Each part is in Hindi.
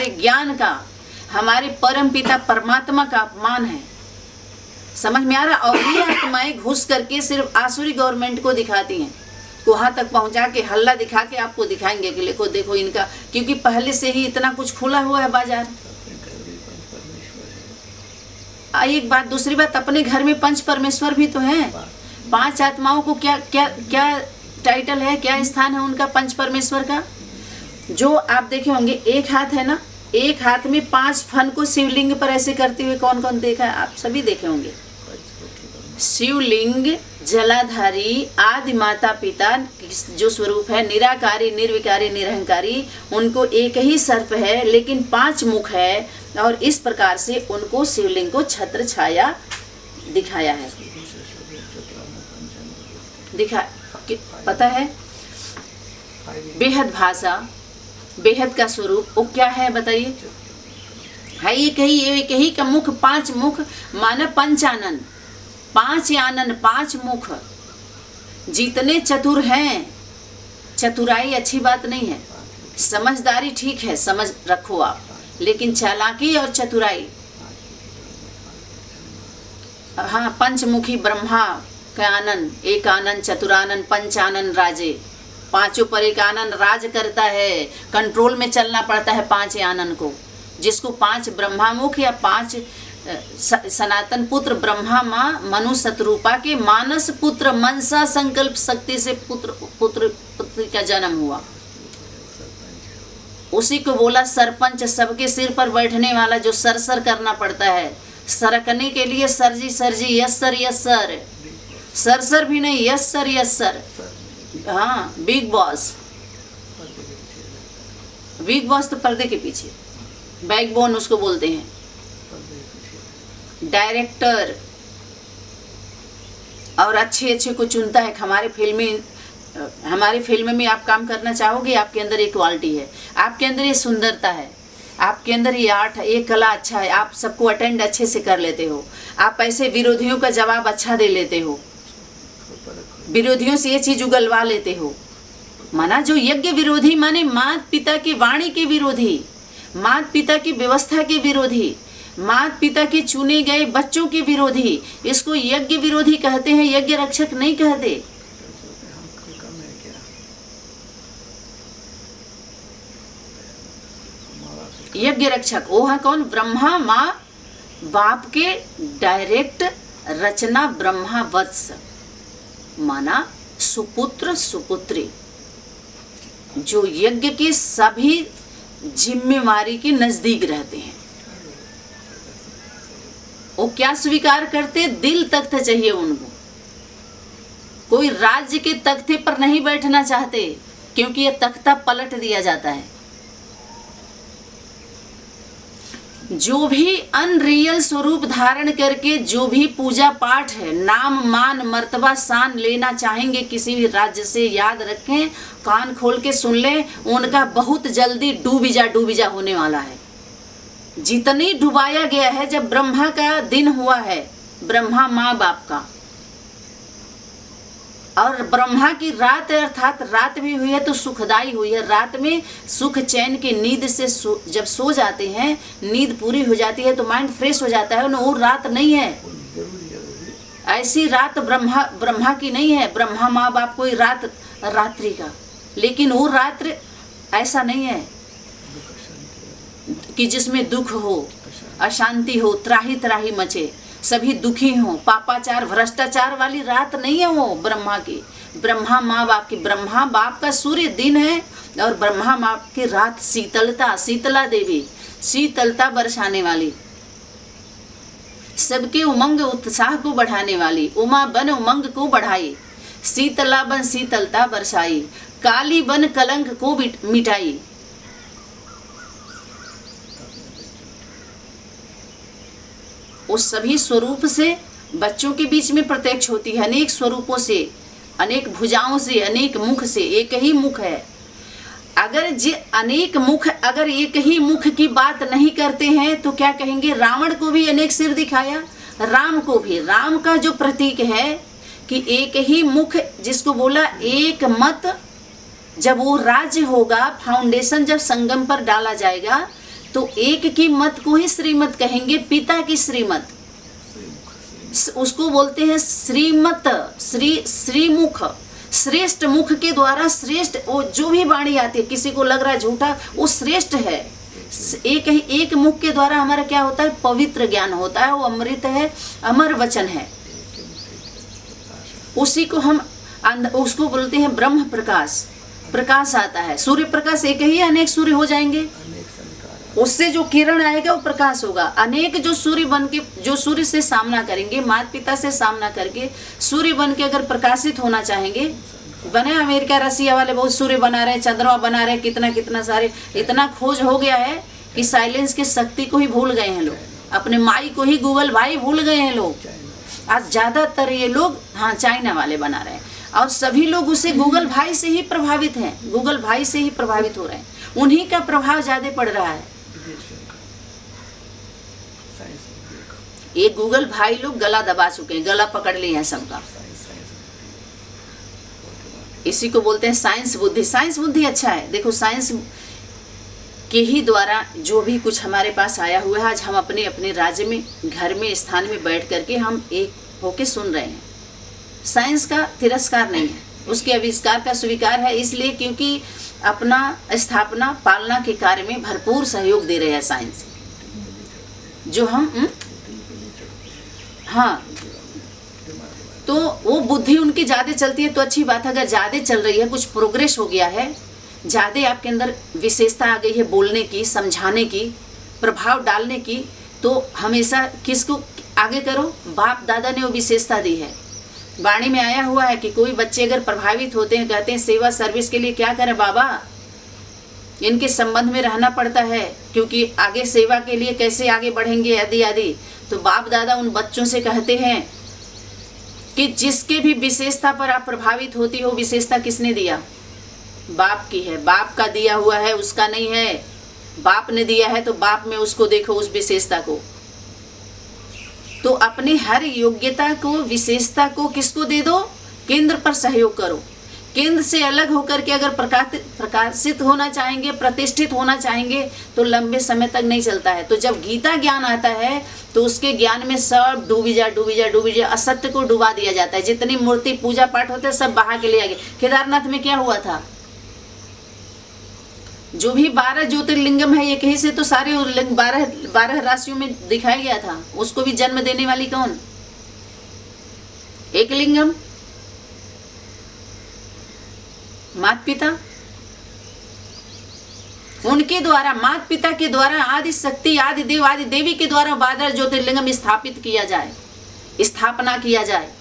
हमारे ज्ञान का, हमारे परम पिता परमात्मा का अपमान है। समझ में आ रहा? और ये आत्माएं घुस करके सिर्फ आसुरी गवर्नमेंट को दिखाती हैं, वहां तक पहुंचा के हल्ला दिखा के आपको दिखाएंगे कि देखो देखो इनका, क्योंकि पहले से ही इतना कुछ खुला हुआ है बाजार। एक बात, दूसरी बात, अपने घर में 5 परमेश्वर भी तो हैं। 5 आत्माओं को क्या क्या क्या टाइटल है, क्या स्थान है उनका 5 परमेश्वर का? जो आप देखे होंगे, एक हाथ है ना, एक हाथ में 5 फन को शिवलिंग पर ऐसे करते हुए कौन कौन देखा है? आप सभी देखे होंगे। शिवलिंग, जलाधारी, आदि माता पिता जो स्वरूप है, निराकारी, निर्विकारी, निरहंकारी, उनको एक ही सर्प है लेकिन 5 मुख है, और इस प्रकार से उनको शिवलिंग को छत्र छाया दिखाया है। पता है बेहद भाषा, बेहद का स्वरूप वो क्या है बताइए? है एक ही का मुख, 5 मुख माना पंचानन, 5 आनन, 5 मुख। जितने चतुर हैं, चतुराई अच्छी बात नहीं है, समझदारी ठीक है, समझ रखो आप, लेकिन चालाकी और चतुराई, हाँ, पंचमुखी ब्रह्मा का आनन, एक आनन, चतुरानन, पंचानन राजे, 5 पर एक आनन राज करता है। कंट्रोल में चलना पड़ता है 5 आनन को, जिसको 5 ब्रह्मामुख या 5 सनातन पुत्र ब्रह्मा माँ मनु शतरूपा के मानस पुत्र मनसा संकल्प शक्ति से पुत्र का जन्म हुआ। उसी को बोला सरपंच, सबके सिर पर बैठने वाला, जो सर करना पड़ता है। सरकने के लिए सरजी सरजी, yes sir yes sir, sir भी नहीं, यस सर। हाँ, बिग बॉस, बिग बॉस तो पर्दे के पीछे, बैकबोन उसको बोलते हैं। डायरेक्टर और अच्छे को चुनता है। हमारे फिल्म में आप काम करना चाहोगे, आपके अंदर ये क्वालिटी है, आपके अंदर ये सुंदरता है, आपके अंदर ये आर्ट है, ये कला अच्छा है, आप सबको अटेंड अच्छे से कर लेते हो, आप ऐसे विरोधियों का जवाब अच्छा दे लेते हो, विरोधियों से ये चीज उगलवा लेते हो। माना जो यज्ञ विरोधी, माने माता पिता की वाणी के विरोधी, माता पिता की व्यवस्था के विरोधी, माता पिता के चुने गए बच्चों के विरोधी, इसको यज्ञ विरोधी कहते हैं, यज्ञ रक्षक नहीं कहते। यज्ञ रक्षक वो है कौन? ब्रह्मा माँ बाप के डायरेक्ट रचना, ब्रह्मा वत्स, माना सुपुत्र सुपुत्री, जो यज्ञ की सभी जिम्मेवारी के नजदीक रहते हैं। वो क्या स्वीकार करते? दिल तख्त चाहिए उनको, कोई राज्य के तख्ते पर नहीं बैठना चाहते, क्योंकि ये तख्ता पलट दिया जाता है। जो भी अनरियल स्वरूप धारण करके जो भी पूजा पाठ है, नाम मान मर्तबा शान लेना चाहेंगे किसी भी राज्य से, याद रखें, कान खोल के सुन लें, उनका बहुत जल्दी डूबी जा होने वाला है। जितनी डुबाया गया है, जब ब्रह्मा का दिन हुआ है, ब्रह्मा माँ बाप का, और ब्रह्मा की रात अर्थात रात भी हुई है तो सुखदाई हुई है। रात में सुख चैन की नींद से जब सो जाते हैं, नींद पूरी हो जाती है तो माइंड फ्रेश हो जाता है, वो रात नहीं है। ऐसी रात ब्रह्मा की नहीं है, ब्रह्मा माँ बाप कोई रात्रि का, लेकिन वो रात्र ऐसा नहीं है कि जिसमें दुख हो, अशांति हो, त्राही त्राही मचे, सभी दुखी हों, पापाचार भ्रष्टाचार वाली रात नहीं है वो ब्रह्मा की, ब्रह्मा माँ बाप की। ब्रह्मा बाप का सूर्य दिन है और ब्रह्मा माँ की रात शीतलता, शीतला देवी, शीतलता बरसाने वाली, सबके उमंग उत्साह को बढ़ाने वाली, उमा बन उमंग को बढ़ाई, शीतला बन शीतलता बरसाई, काली बन कलंक को मिटाई। उस सभी स्वरूप से बच्चों के बीच में प्रत्यक्ष होती है, अनेक स्वरूपों से, अनेक भुजाओं से, अनेक मुख से, एक ही मुख है। अगर अनेक मुख, अगर एक ही मुख की बात नहीं करते हैं तो क्या कहेंगे? रावण को भी अनेक सिर दिखाया, राम को भी, राम का जो प्रतीक है कि एक ही मुख, जिसको बोला एक मत, जब वो राज्य होगा, फाउंडेशन जब संगम पर डाला जाएगा तो एक की मत को ही श्रीमत कहेंगे, पिता की श्रीमत, उसको बोलते हैं श्रीमत, श्रीमुख, श्रेष्ठ मुख के द्वारा श्रेष्ठ वो जो भी वाणी आती है, किसी को लग रहा है झूठा, वो श्रेष्ठ है। एक मुख के द्वारा हमारा क्या होता है, पवित्र ज्ञान होता है, वो अमृत है, अमर वचन है। उसी को हम उसको बोलते हैं ब्रह्म प्रकाश, प्रकाश आता है। सूर्य प्रकाश एक ही, अनेक सूर्य हो जाएंगे, उससे जो किरण आएगा वो प्रकाश होगा। अनेक जो सूर्य बन के, जो सूर्य से सामना करेंगे, माता पिता से सामना करके सूर्य बन के अगर प्रकाशित होना चाहेंगे, बने अमेरिका रसिया वाले बहुत सूर्य बना रहे हैं, चंद्रमा बना रहे हैं, कितना कितना सारे, इतना खोज हो गया है कि साइलेंस की शक्ति को ही भूल गए हैं लोग, अपने माई को ही गूगल भाई भूल गए हैं लोग। आज ज़्यादातर ये लोग, हाँ, चाइना वाले बना रहे हैं, और सभी लोग उसे गूगल भाई से ही प्रभावित हैं, गूगल भाई से ही प्रभावित हो रहे हैं, उन्हीं का प्रभाव ज़्यादा पड़ रहा है। ये गूगल भाई लोग गला दबा चुके हैं, गला पकड़ लिए हैं सबका। इसी को बोलते हैं साइंस बुद्धि। साइंस बुद्धि अच्छा है। देखो, साइंस के ही द्वारा जो भी कुछ हमारे पास आया हुआ है, आज हम अपने अपने राज्य में, घर में, स्थान में बैठ करके हम एक होके सुन रहे हैं। साइंस का तिरस्कार नहीं है, उसके आविष्कार का स्वीकार है, इसलिए क्योंकि अपना स्थापना पालना के कार्य में भरपूर सहयोग दे रहे हैं साइंस, जो हम हाँ, तो वो बुद्धि उनकी ज़्यादा चलती है तो अच्छी बात है। अगर ज़्यादा चल रही है, कुछ प्रोग्रेस हो गया है, ज़्यादा आपके अंदर विशेषता आ गई है बोलने की, समझाने की, प्रभाव डालने की, तो हमेशा किसको आगे करो, बाप दादा ने वो विशेषता दी है। वाणी में आया हुआ है कि कोई बच्चे अगर प्रभावित होते हैं, कहते हैं सेवा सर्विस के लिए क्या करें बाबा, इनके संबंध में रहना पड़ता है, क्योंकि आगे सेवा के लिए कैसे आगे बढ़ेंगे आदि आदि। तो बाप दादा उन बच्चों से कहते हैं कि जिसके भी विशेषता पर आप प्रभावित होती हो, विशेषता किसने दिया, बाप की है, बाप का दिया हुआ है, उसका नहीं है। बाप ने दिया है तो बाप में उसको देखो, उस विशेषता को। तो अपने हर योग्यता को, विशेषता को किसको दे दो, केंद्र पर सहयोग करो। केंद्र से अलग होकर के अगर प्रकाशित होना चाहेंगे, प्रतिष्ठित होना चाहेंगे, तो लंबे समय तक नहीं चलता है। तो जब गीता ज्ञान आता है तो उसके ज्ञान में सब डूबी जा, असत्य को डुबा दिया जाता है। जितनी मूर्ति पूजा पाठ होते हैं सब बहा के ले आगे। केदारनाथ में क्या हुआ था, जो भी 12 ज्योतिर्लिंगम है, एक ही से तो सारे 12 राशियों में दिखाया गया था। उसको भी जन्म देने वाली कौन, एक लिंगम, माता पिता। उनके द्वारा, माता पिता के द्वारा, आदि शक्ति, आदि देव, आदि देवी के द्वारा 12 ज्योतिर्लिंगम स्थापित किया जाए, स्थापना किया जाए,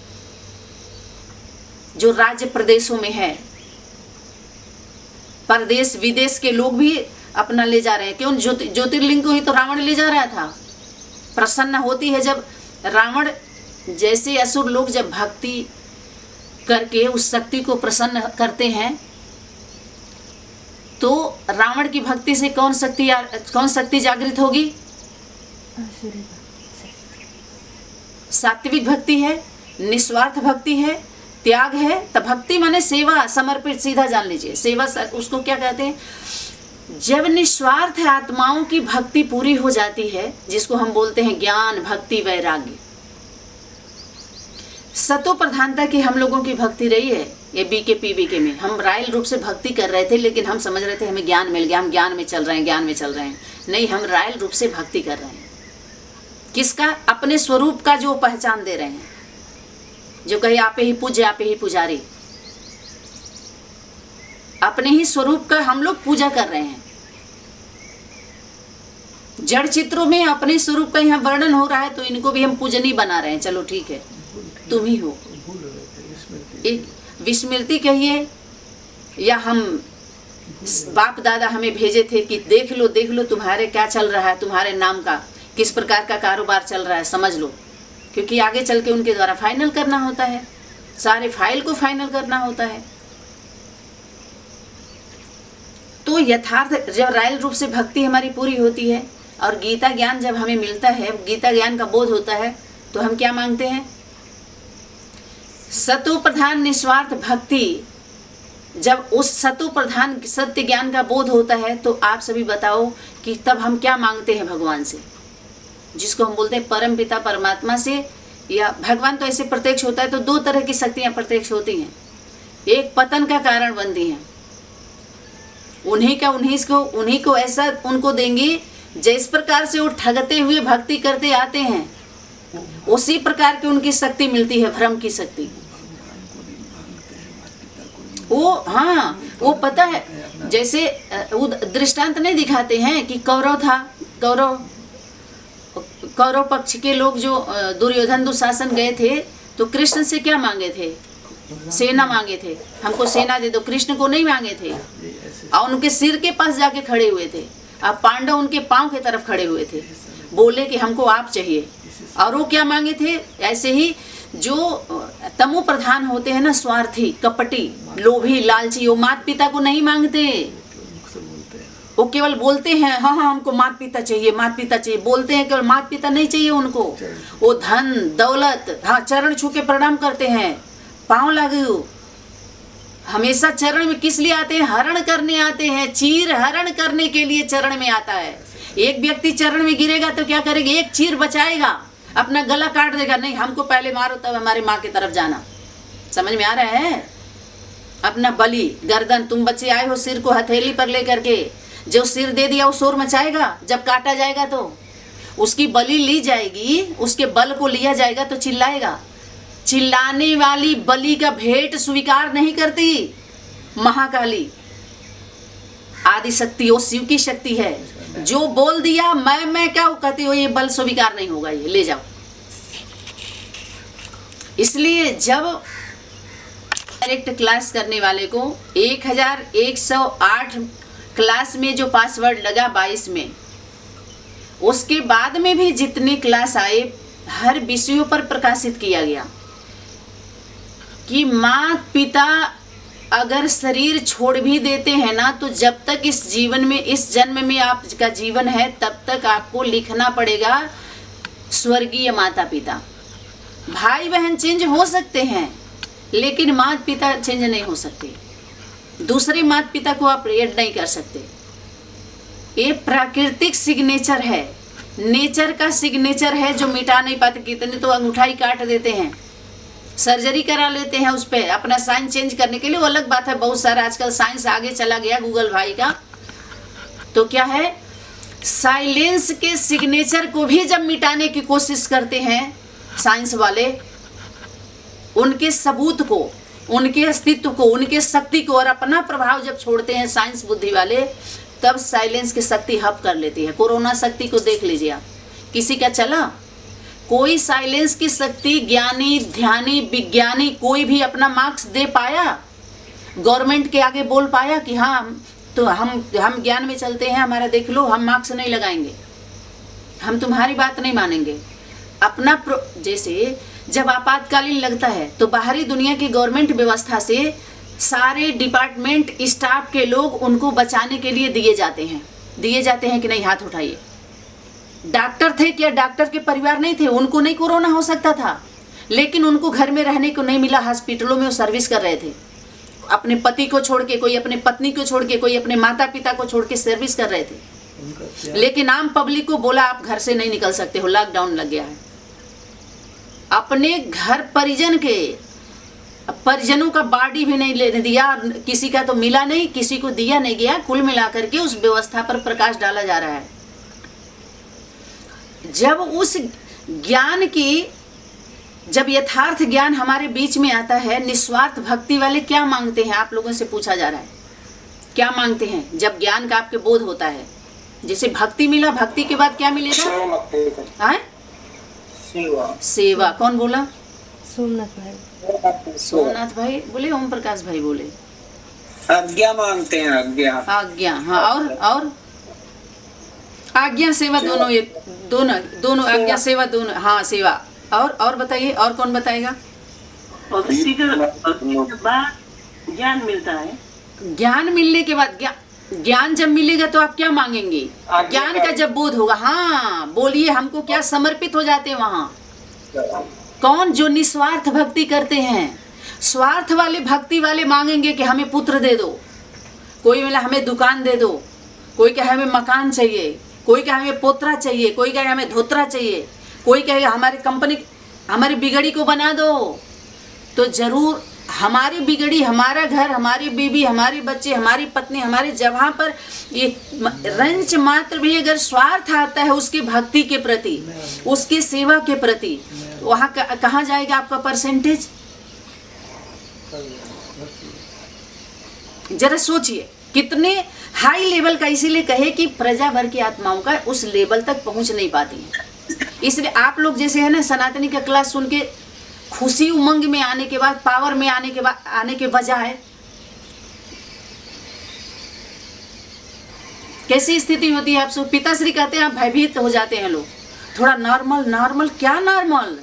जो राज्य प्रदेशों में है। परदेश विदेश के लोग भी अपना ले जा रहे हैं। क्यों, ज्योतिर्लिंग को ही तो रावण ले जा रहा था। प्रसन्न होती है जब रावण जैसे असुर लोग जब भक्ति करके उस शक्ति को प्रसन्न करते हैं, तो रावण की भक्ति से कौन शक्ति जागृत होगी, सात्विक भक्ति है, निस्वार्थ भक्ति है, त्याग है। तब भक्ति माने सेवा, समर्पित, सीधा जान लीजिए सेवा। उसको क्या कहते हैं, जब निस्वार्थ आत्माओं की भक्ति पूरी हो जाती है, जिसको हम बोलते हैं ज्ञान, भक्ति, वैराग्य। सतो प्रधानता की हम लोगों की भक्ति रही है। ये बीके पीबीके में हम रायल रूप से भक्ति कर रहे थे, लेकिन हम समझ रहे थे हमें ज्ञान मिल गया, हम ज्ञान में चल रहे हैं, ज्ञान में चल रहे हैं। नहीं, हम रायल रूप से भक्ति कर रहे हैं। किसका, अपने स्वरूप का जो पहचान दे रहे हैं, जो कहे आपे ही पूज्य, आपे ही पुजारी। अपने ही स्वरूप का हम लोग पूजा कर रहे हैं। जड़ चित्रों में अपने स्वरूप का यहाँ वर्णन हो रहा है, तो इनको भी हम पूजनी बना रहे हैं। चलो ठीक है, तुम ही हो। एक विस्मृति कहिए, या हम बाप दादा हमें भेजे थे कि देख लो तुम्हारे क्या चल रहा है, तुम्हारे नाम का किस प्रकार का कारोबार चल रहा है, समझ लो। क्योंकि आगे चल के उनके द्वारा फाइनल करना होता है, सारे फाइल को फाइनल करना होता है। तो यथार्थ जब रायल रूप से भक्ति हमारी पूरी होती है और गीता ज्ञान जब हमें मिलता है, गीता ज्ञान का बोध होता है, तो हम क्या मांगते हैं, सतो प्रधान निस्वार्थ भक्ति जब उस सतो प्रधान सत्य ज्ञान का बोध होता है तो आप सभी बताओ कि तब हम क्या मांगते हैं भगवान से, जिसको हम बोलते हैं परम पिता परमात्मा से। या भगवान तो ऐसे प्रत्यक्ष होता है, तो दो तरह की शक्तियां प्रत्यक्ष होती हैं। एक पतन का कारण बनती हैं, उन्हीं को ऐसा उनको देंगे जिस प्रकार से वो ठगते हुए भक्ति करते आते हैं, उसी प्रकार की उनकी शक्ति मिलती है, भ्रम की शक्ति। वो पता है, जैसे दृष्टांत नहीं दिखाते हैं कि कौरव पक्ष के लोग जो दुर्योधन दुशासन गए थे तो कृष्ण से क्या मांगे थे? सेना मांगे थे, हमको सेना दे दो। कृष्ण को नहीं मांगे थे और उनके सिर के पास जाके खड़े हुए थे। अब पांडव उनके पांव की तरफ खड़े हुए थे, बोले कि हमको आप चाहिए। और वो क्या मांगे थे? ऐसे ही जो तमो प्रधान होते हैं ना, स्वार्थी, कपटी, लोभी, लालची, वो माता पिता को नहीं मांगते। वो केवल बोलते हैं हाँ हमको माता पिता चाहिए, बोलते हैं, केवल माता पिता नहीं चाहिए उनको। वो धन दौलत, हाँ, चरण छू के प्रणाम करते हैं, पाँव लागू। हमेशा चरण में किस लिए आते हैं? हरण करने आते हैं, चीर हरण करने के लिए चरण में आता है। एक व्यक्ति चरण में गिरेगा तो क्या करेगा? एक चीर बचाएगा, अपना गला काट देगा। नहीं, हमको पहले मारो तब हमारी माँ की तरफ जाना। समझ में आ रहा है? अपना बलि, गर्दन, तुम बच्चे आए हो सिर को हथेली पर लेकर के, जो सिर दे दिया वो शोर मचाएगा। जब काटा जाएगा तो उसकी बलि ली जाएगी, उसके बल को लिया जाएगा तो चिल्लाएगा। चिल्लाने वाली बलि का भेंट स्वीकार नहीं करती महाकाली आदि शक्ति। वो शिव की शक्ति है। जो बोल दिया मैं क्या कहती हो, ये बल स्वीकार नहीं होगा, ये ले जाओ। इसलिए जब डायरेक्ट क्लास करने वाले को 1108 क्लास में जो पासवर्ड लगा 22 में, उसके बाद में भी जितने क्लास आए हर विषयों पर प्रकाशित किया गया कि माता पिता अगर शरीर छोड़ भी देते हैं ना, तो जब तक इस जीवन में, इस जन्म में आपका जीवन है, तब तक आपको लिखना पड़ेगा स्वर्गीय माता पिता। भाई बहन चेंज हो सकते हैं लेकिन माता पिता चेंज नहीं हो सकते। दूसरे माता पिता को आप ऐड नहीं कर सकते। ये प्राकृतिक सिग्नेचर है, नेचर का सिग्नेचर है जो मिटा नहीं पाते। कितने तो अंगूठा ही काट देते हैं, सर्जरी करा लेते हैं उस पर अपना साइन चेंज करने के लिए। वो अलग बात है, बहुत सारा आजकल साइंस आगे चला गया गूगल भाई का। तो क्या है, साइलेंस के सिग्नेचर को भी जब मिटाने की कोशिश करते हैं साइंस वाले, उनके सबूत को, उनके अस्तित्व को, उनके शक्ति को और अपना प्रभाव जब छोड़ते हैं साइंस बुद्धि वाले, तब साइलेंस की शक्ति हप कर लेती है। कोरोना शक्ति को देख लीजिए आप, किसी का चला? कोई साइलेंस की शक्ति, ज्ञानी, ध्यानी, विज्ञानी कोई भी अपना मार्क्स दे पाया? गवर्नमेंट के आगे बोल पाया कि हाँ तो हम ज्ञान में चलते हैं, हमारा देख लो, हम मार्क्स नहीं लगाएंगे, हम तुम्हारी बात नहीं मानेंगे। अपना जैसे जब आपातकालीन लगता है तो बाहरी दुनिया की गवर्नमेंट व्यवस्था से सारे डिपार्टमेंट स्टाफ के लोग उनको बचाने के लिए दिए जाते हैं कि नहीं? हाथ उठाइए। डॉक्टर थे क्या? डॉक्टर के परिवार नहीं थे, उनको नहीं कोरोना हो सकता था, लेकिन उनको घर में रहने को नहीं मिला। हॉस्पिटलों में वो सर्विस कर रहे थे, अपने पति को छोड़ के, कोई अपने पत्नी को छोड़ के, कोई अपने माता पिता को छोड़ के सर्विस कर रहे थे। लेकिन आम पब्लिक को बोला आप घर से नहीं निकल सकते हो, लॉकडाउन लग गया है। अपने घर परिजनों का बॉडी भी नहीं लेने दिया, किसी का तो मिला नहीं, किसी को दिया नहीं गया। कुल मिलाकर के उस व्यवस्था पर प्रकाश डाला जा रहा है। जब उस ज्ञान की, जब यथार्थ ज्ञान हमारे बीच में आता है, निस्वार्थ भक्ति वाले क्या मांगते हैं? आप लोगों से पूछा जा रहा है, क्या मांगते हैं? जब ज्ञान का आपके बोध होता है, जैसे भक्ति मिला, भक्ति के बाद क्या मिलेगा? हाँ, सेवा। कौन बोला? सोमनाथ भाई बोले, ओम प्रकाश भाई बोले। आज्ञा मांगते हैं, आज्ञा। हाँ, और आज्ञा सेवा दोनों आज्ञा सेवा दोनों। हाँ, सेवा। और बताइए, और कौन बताएगा? ज्ञान मिलता है। ज्ञान मिलने के बाद, ज्ञान जब मिलेगा तो आप क्या मांगेंगे? ज्ञान का जब बोध होगा। हाँ बोलिए, हमको क्या समर्पित हो जाते हैं वहाँ। कौन? जो निस्वार्थ भक्ति करते हैं, स्वार्थ वाले भक्ति वाले मांगेंगे कि हमें पुत्र दे दो, कोई बोला हमें दुकान दे दो, कोई कहे हमें मकान चाहिए, कोई कहे हमें पोतरा चाहिए, कोई कहे हमें धोतरा चाहिए, कोई कहे हमारी कंपनी हमारी बिगड़ी को बना दो। तो जरूर हमारी बिगड़ी, हमारा घर, हमारी बीवी, हमारी बच्चे, हमारी पत्नी, हमारे जगह पर ये रंच मात्र भी अगर स्वार्थ आता है उसकी भक्ति के प्रति, उसकी सेवा के प्रति, वहाँ कहाँ जाएगा आपका परसेंटेज? जरा सोचिए कितने हाई लेवल का। इसीलिए कहे कि प्रजा भर की आत्माओं का उस लेवल तक पहुंच नहीं पाती है। इसलिए आप लोग जैसे है ना सनातनी का क्लास सुन के खुशी उमंग में आने के बाद, पावर में आने के बजाय कैसी स्थिति होती है? आप सब पिताश्री कहते हैं आप भयभीत हो जाते हैं लोग। थोड़ा नॉर्मल क्या नॉर्मल?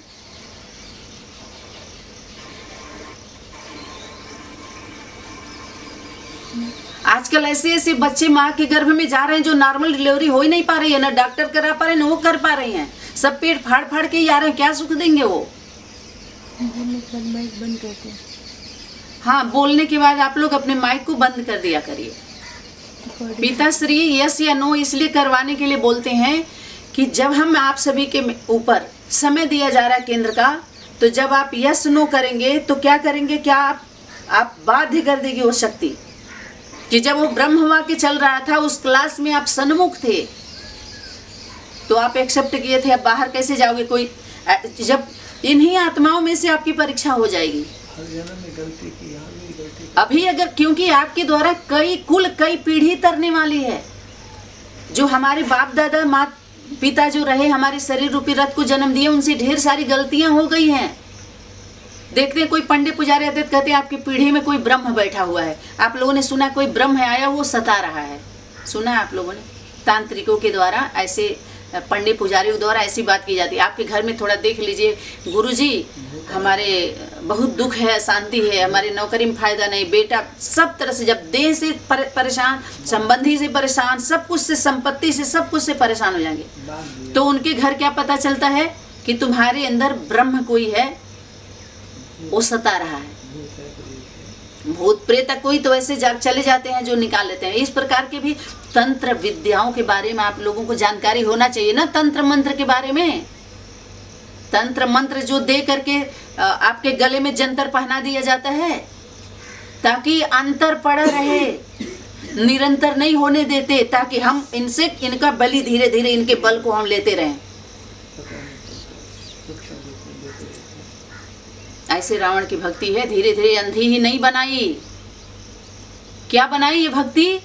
आजकल ऐसे बच्चे माँ के गर्भ में जा रहे हैं जो नॉर्मल डिलीवरी हो ही नहीं पा रही है, ना डॉक्टर करा पा रहे हैं ना वो कर पा रहे हैं, सब पेट फाड़ के ही आ रहे हैं। क्या सुख देंगे वो? माइक बंद करते हैं। हाँ, बोलने के बाद आप लोग अपने माइक को बंद कर दिया करिए। पिताश्री यस या नो इसलिए करवाने के लिए बोलते हैं कि जब हम आप सभी के ऊपर समय दिया जा रहा है केंद्र का, तो जब आप यस नो करेंगे तो क्या करेंगे? क्या आप बाध्य कर देगी वो शक्ति कि जब वो ब्रह्म वाक्य चल रहा था उस क्लास में आप सन्मुख थे तो आप एक्सेप्ट किए थे। अब बाहर कैसे जाओगे? कोई जब इन्हीं आत्माओं में से आपकी परीक्षा हो जाएगी। अभी अगर, क्योंकि आपके द्वारा कई पीढ़ी तरने वाली है। जो हमारे बाप दादा माँ पिता जो रहे हमारे शरीर रूपी रथ को जन्म दिए, उनसे ढेर सारी गलतियां हो गई हैं। देखते हैं कोई पंडित पुजारी आते कहते हैं आपकी पीढ़ी में कोई ब्रह्म बैठा हुआ है। आप लोगों ने सुना कोई ब्रह्म है आया वो सता रहा है? सुना है आप लोगों ने? तांत्रिकों के द्वारा ऐसे, पंडित पुजारियों द्वारा ऐसी बात की जाती है। आपके घर में थोड़ा देख लीजिए, गुरुजी हमारे बहुत दुख है, अशांति है, हमारी नौकरी में फायदा नहीं, बेटा सब तरह से, जब देह से परेशान, संबंधी से परेशान, सब कुछ से, संपत्ति से, सब कुछ से परेशान हो जाएंगे। तो उनके घर क्या पता चलता है कि तुम्हारे अंदर ब्रह्म कोई है, वो सता रहा है। भूत प्रेत कोई तो ऐसे चले जाते हैं जो निकाल लेते हैं। इस प्रकार के भी तंत्र विद्याओं के बारे में आप लोगों को जानकारी होना चाहिए ना, तंत्र मंत्र के बारे में। तंत्र मंत्र जो दे करके आपके गले में जंतर पहना दिया जाता है ताकि अंतर पड़ा रहे, निरंतर नहीं होने देते, ताकि हम इनका बलि धीरे धीरे इनके बल को हम लेते रहें। ऐसे रावण की भक्ति है, धीरे धीरे अंधी ही नहीं बनाई। क्या बनाई ये भक्ति?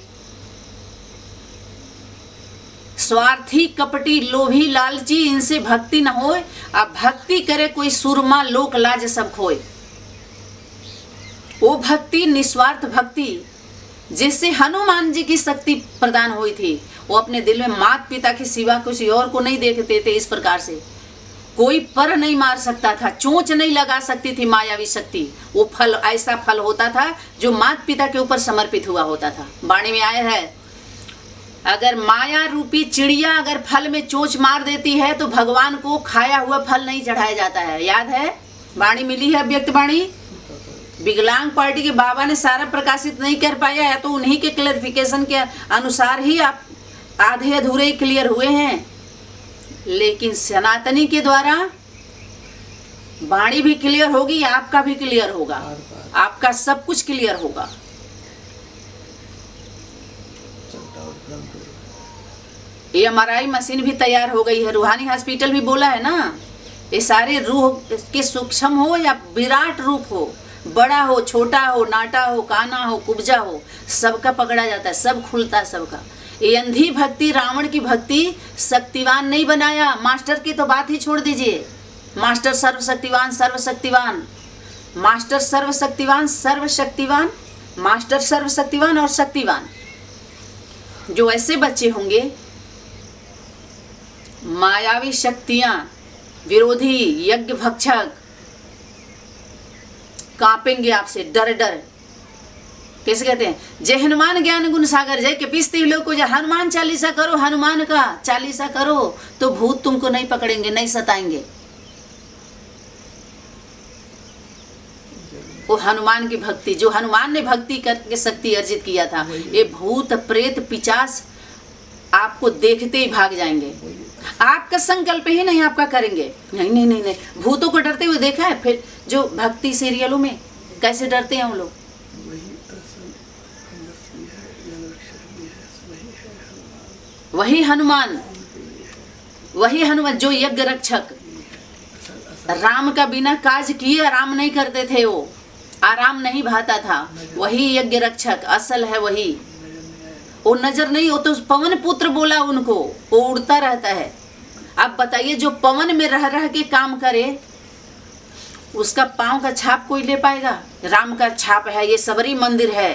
स्वार्थी, कपटी, लोभी, लालची, इनसे भक्ति न होए। अब भक्ति करे कोई सुरमा, लोक लाज सब खोए। वो भक्ति निस्वार्थ भक्ति जिससे हनुमान जी की शक्ति प्रदान हुई थी। वो अपने दिल में माता पिता के सिवा किसी और को नहीं देखते थे। इस प्रकार से कोई पर नहीं मार सकता था, चोंच नहीं लगा सकती थी मायावी शक्ति। वो फल ऐसा फल होता था जो माता पिता के ऊपर समर्पित हुआ होता था। वाणी में आया है, अगर माया रूपी चिड़िया अगर फल में चोंच मार देती है तो भगवान को खाया हुआ फल नहीं चढ़ाया जाता है। याद है? वाणी मिली है, अव्यक्त वाणी। विकलांग पार्टी के बाबा ने सारा प्रकाशित नहीं कर पाया है, तो उन्हीं के क्लैरिफिकेशन के अनुसार ही आप आधे अधूरे क्लियर हुए हैं। लेकिन सनातनी के द्वारा वाणी भी क्लियर होगी, आपका भी क्लियर होगा, आपका सब कुछ क्लियर होगा। ये MRI मशीन भी तैयार हो गई है, रूहानी हॉस्पिटल भी बोला है ना। ये सारे रूह के सूक्ष्म हो या विराट रूप हो, बड़ा हो, छोटा हो, नाटा हो, काना हो, कुब्जा हो, सबका पकड़ा जाता है, सब खुलता है सबका। ये अंधी भक्ति, रावण की भक्ति शक्तिवान नहीं बनाया। मास्टर की तो बात ही छोड़ दीजिए। मास्टर सर्वशक्तिवान, सर्वशक्तिवान, मास्टर सर्वशक्तिवान, सर्वशक्तिवान, मास्टर सर्वशक्तिवान और शक्तिवान। जो ऐसे बच्चे होंगे, मायावी शक्तियां, विरोधी, यज्ञ भक्षक कांपेंगे आपसे डर डर। कैसे कहते हैं? जय हनुमान ज्ञान गुण सागर, जय के पिस्ती लोग को, जय हनुमान चालीसा करो, हनुमान का चालीसा करो तो भूत तुमको नहीं पकड़ेंगे, नहीं सताएंगे। वो हनुमान की भक्ति, जो हनुमान ने भक्ति करके शक्ति अर्जित किया था, ये भूत प्रेत पिशाच आपको देखते ही भाग जाएंगे। आपका संकल्प ही नहीं आपका करेंगे। नहीं नहीं नहीं नहीं, भूतों को डरते हुए देखा है? फिर जो भक्ति सीरियलों में कैसे डरते हैं वो लोग। वही हनुमान, वही हनुमान जो यज्ञ रक्षक, राम का बिना काज किए आराम नहीं करते थे, वो आराम नहीं भाता था, वही यज्ञ रक्षक असल है वही। वो नजर नहीं, वो तो पवन पुत्र बोला उनको, वो उड़ता रहता है। अब बताइए जो पवन में रह रह के काम करे, उसका पांव का छाप कोई ले पाएगा? राम का छाप है, ये सबरी मंदिर है,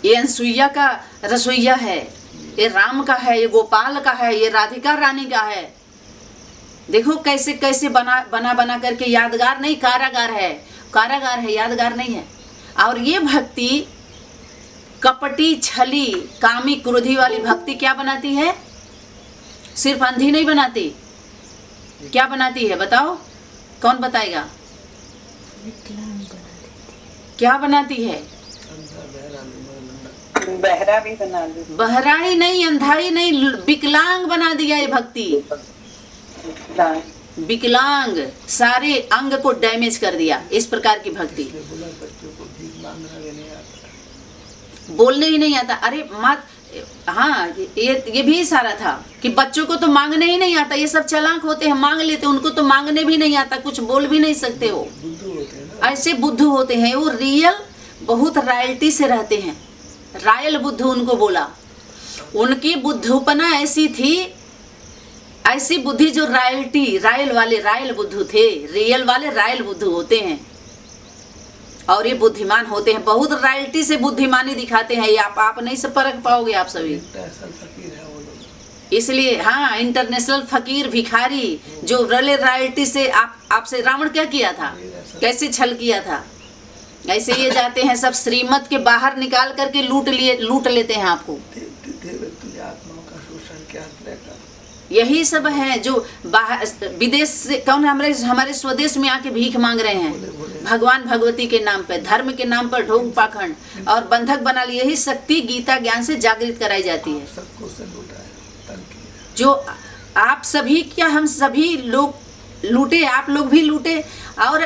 ये अनसुईया का रसोईया है, ये राम का है, ये गोपाल का है, ये राधिका रानी का है। देखो कैसे कैसे बना बना बना करके, यादगार नहीं कारागार है, कारागार है, यादगार नहीं है। और ये भक्ति कपटी छली कामी क्रोधी वाली भक्ति क्या बनाती है? सिर्फ अंधी नहीं बनाती, क्या बनाती है बताओ? कौन बताएगा? क्या बनाती है? बहरा भी बना दे। बहरा ही नहीं, अंधा ही नहीं, विकलांग बना दिया ये भक्ति। विकलांग, सारे अंग को डैमेज कर दिया इस प्रकार की भक्ति। बोलने ही नहीं आता। अरे मत, हाँ ये भी इशारा था कि बच्चों को तो मांगने ही नहीं आता, ये सब चालाक होते हैं, मांग लेते, उनको तो मांगने भी नहीं आता, कुछ बोल भी नहीं सकते, वो ऐसे बुद्धू होते हैं। वो रियल बहुत रॉयल्टी से रहते हैं, रायल बुद्धू उनको बोला। उनकी बुद्धूपना ऐसी थी, ऐसी बुद्धि जो रॉयल्टी, रायल वाले रायल बुद्धू थे, रियल वाले रायल बुद्धू होते हैं। और ये बुद्धिमान होते हैं, बहुत रॉयल्टी से बुद्धिमानी दिखाते हैं। ये आप नहीं से परख पाओगे आप सभी। इसलिए हाँ, इंटरनेशनल फकीर भिखारी जो रले रॉयल्टी से आपसे रावण क्या किया था, कैसे छल किया था। ऐसे ये जाते हैं सब श्रीमत के बाहर निकाल करके लूट लेते हैं आपको। यही सब है जो बाहर विदेश से, कौन हमारे स्वदेश में आके भीख मांग रहे हैं भगवान भगवती के नाम पे, धर्म के नाम पर ढोंग पाखंड और बंधक बना लिए। यही शक्ति गीता ज्ञान से जागृत कराई जाती है। जो आप सभी, क्या हम सभी लोग लूटे, आप लोग भी लूटे और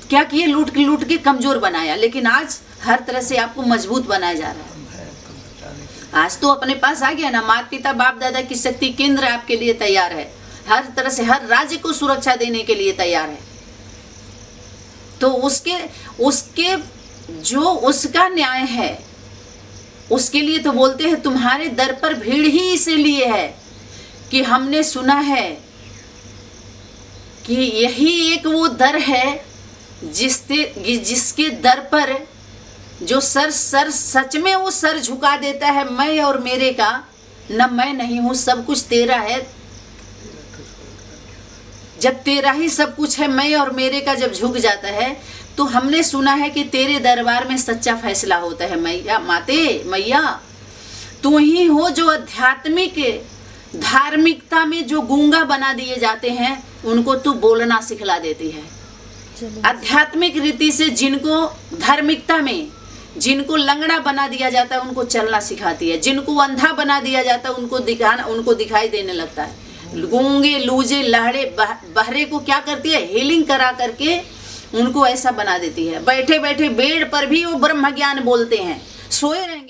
क्या किए, लूट के कमजोर बनाया। लेकिन आज हर तरह से आपको मजबूत बनाया जा रहा है। आज तो अपने पास आ गया ना, माता पिता बाप दादा की शक्ति केंद्र आपके लिए तैयार है, हर तरह से हर राज्य को सुरक्षा देने के लिए तैयार है। तो उसके जो उसका न्याय है, उसके लिए तो बोलते हैं तुम्हारे दर पर भीड़ ही इसीलिए है कि हमने सुना है कि यही एक वो दर है जिसके दर पर जो सर सच में वो सर झुका देता है, मैं और मेरे का न मैं नहीं हूँ, सब कुछ तेरा है। जब तेरा ही सब कुछ है, मैं और मेरे का जब झुक जाता है, तो हमने सुना है कि तेरे दरबार में सच्चा फैसला होता है। मैया माते, मैया तू ही हो जो आध्यात्मिक धार्मिकता में जो गूंगा बना दिए जाते हैं, उनको तू बोलना सिखला देती है। आध्यात्मिक रीति से जिनको धार्मिकता में जिनको लंगड़ा बना दिया जाता है, उनको चलना सिखाती है। जिनको अंधा बना दिया जाता है, उनको दिखाई देने लगता है। गूंगे लूजे लहड़े बहरे को क्या करती है, हीलिंग करा करके उनको ऐसा बना देती है। बैठे बैठे बेड पर भी वो ब्रह्म ज्ञान बोलते हैं, सोए रहेंगे।